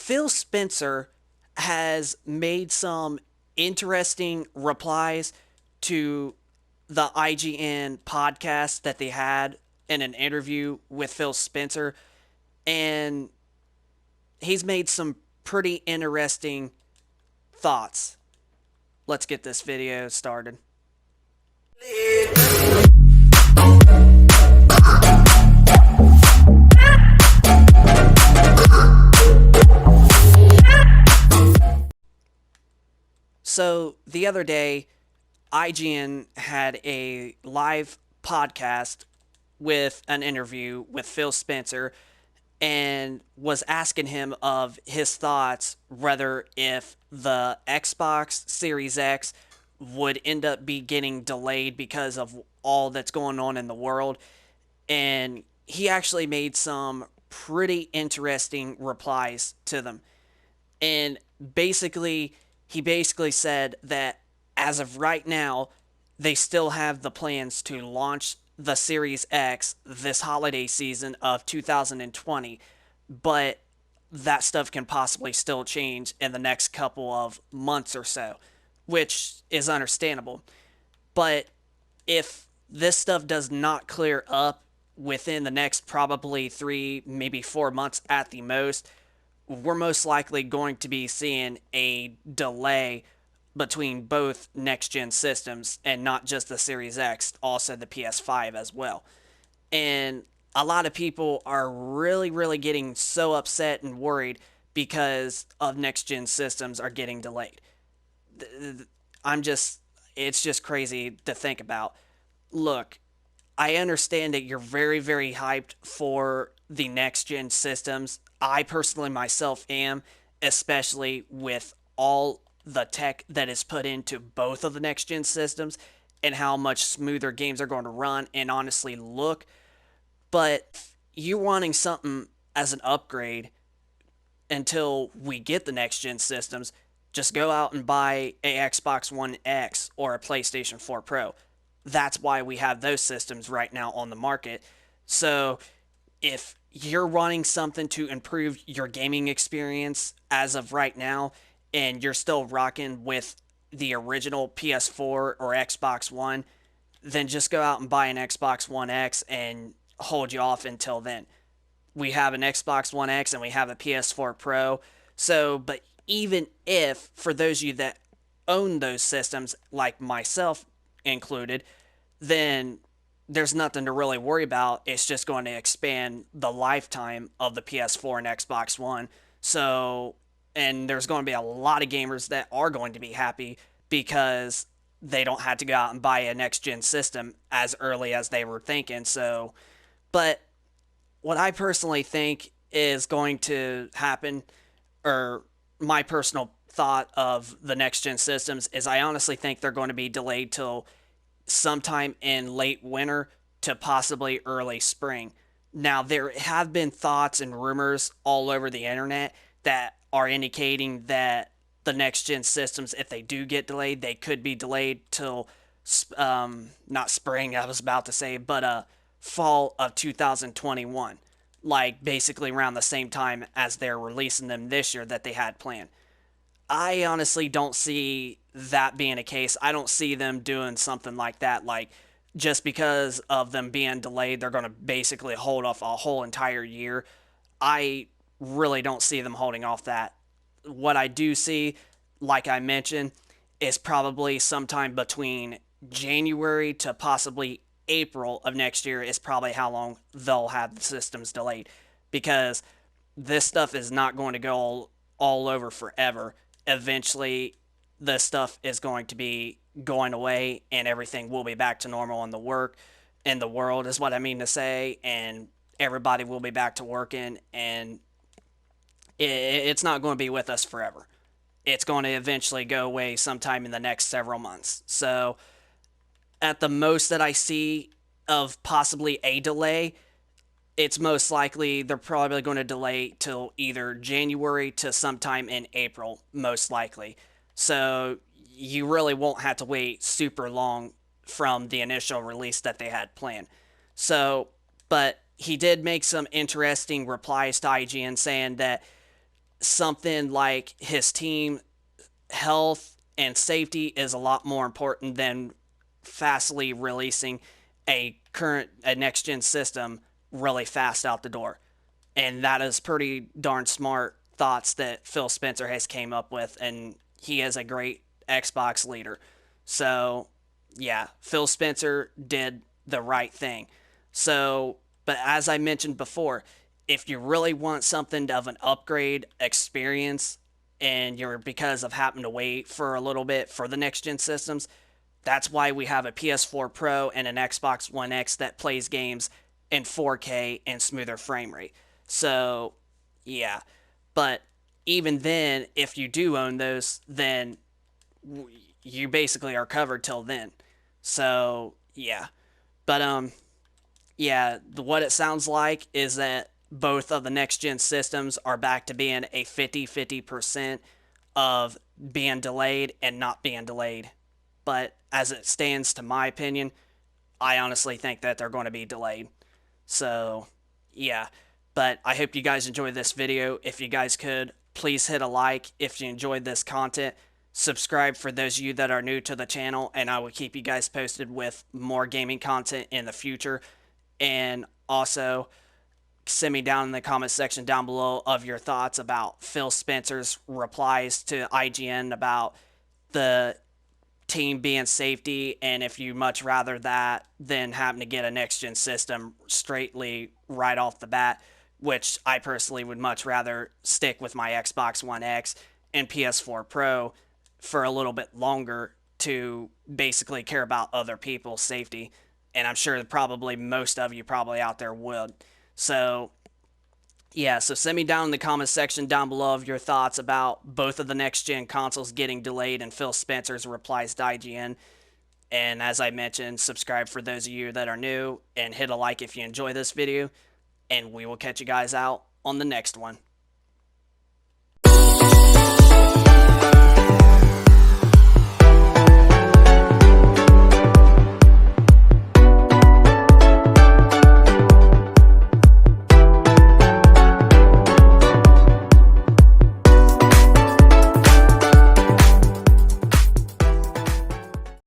Phil Spencer has made some interesting replies to the IGN podcast that they had in an interview with Phil Spencer, and he's made some pretty interesting thoughts. Let's get this video started. So the other day, IGN had a live podcast with an interview with Phil Spencer and was asking him of his thoughts whether if the Xbox Series X would end up be getting delayed because of all that's going on in the world. And he actually made some pretty interesting replies to them. And he basically said that as of right now, they still have the plans to launch the Series X this holiday season of 2020, but that stuff can possibly still change in the next couple of months or so, which is understandable. But if this stuff does not clear up within the next probably 3, maybe 4 months at the most, we're most likely going to be seeing a delay between both next gen systems, and not just the Series X, also the PS5 as well. And a lot of people are really, really getting so upset and worried because of next gen systems are getting delayed. It's just crazy to think about. Look, I understand that you're very, very hyped for the next gen systems. I personally myself am, especially with all the tech that is put into both of the next gen systems and how much smoother games are going to run and honestly look. But you wanting something as an upgrade until we get the next gen systems, just go out and buy a Xbox One X or a PlayStation 4 Pro. That's why we have those systems right now on the market. So if you're wanting something to improve your gaming experience as of right now, and you're still rocking with the original PS4 or Xbox One, then just go out and buy an Xbox One X and hold you off until then. We have an Xbox One X and we have a PS4 Pro. So, but even if, for those of you that own those systems, like myself included, then there's nothing to really worry about. It's just going to expand the lifetime of the PS4 and Xbox One. So, and there's going to be a lot of gamers that are going to be happy because they don't have to go out and buy a next gen system as early as they were thinking. So, but what I personally think is going to happen, or my personal thought of the next gen systems, is I honestly think they're going to be delayed till sometime in late winter to possibly early spring. Now, there have been thoughts and rumors all over the internet that are indicating that the next gen systems, if they do get delayed, they could be delayed till not spring, I was about to say, but fall of 2021, like basically around the same time as they're releasing them this year that they had planned. I honestly don't see that being a case. I don't see them doing something like that, like just because of them being delayed, they're going to basically hold off a whole entire year. I really don't see them holding off that. What I do see, like I mentioned, is probably sometime between January to possibly April of next year is probably how long they'll have the systems delayed, because this stuff is not going to go all over forever. Eventually, this stuff is going to be going away and everything will be back to normal in the world is what I mean to say, and everybody will be back to working, and it's not going to be with us forever. It's going to eventually go away sometime in the next several months. So, at the most that I see of possibly a delay, it's most likely they're probably going to delay till either January to sometime in April, most likely. So, you really won't have to wait super long from the initial release that they had planned. So, but he did make some interesting replies to IGN saying that something like his team health and safety is a lot more important than fastly releasing a next gen system really fast out the door. And that is pretty darn smart thoughts that Phil Spencer has came up with, and he is a great Xbox leader. So yeah, Phil Spencer did the right thing. So, but as I mentioned before, if you really want something of an upgrade experience and you're because of having to wait for a little bit for the next gen systems, that's why we have a PS4 Pro and an Xbox One X that plays games in 4K and smoother frame rate. So, yeah. But even then, if you do own those, then you basically are covered till then. So, yeah. But yeah, what it sounds like is that both of the next gen systems are back to being a 50-50% of being delayed and not being delayed. But as it stands, to my opinion, I honestly think that they're going to be delayed. So, yeah. But I hope you guys enjoyed this video. If you guys could, please hit a like if you enjoyed this content. Subscribe for those of you that are new to the channel, and I will keep you guys posted with more gaming content in the future. And also, send me down in the comment section down below of your thoughts about Phil Spencer's replies to IGN about the team being safety, and if you much rather that than having to get a next gen system straightly right off the bat, which I personally would much rather stick with my Xbox One X and PS4 Pro for a little bit longer to basically care about other people's safety. And I'm sure probably most of you probably out there would. So yeah, so send me down in the comment section down below of your thoughts about both of the next gen consoles getting delayed and Phil Spencer's replies to IGN. And as I mentioned, subscribe for those of you that are new and hit a like if you enjoy this video. And we will catch you guys out on the next one.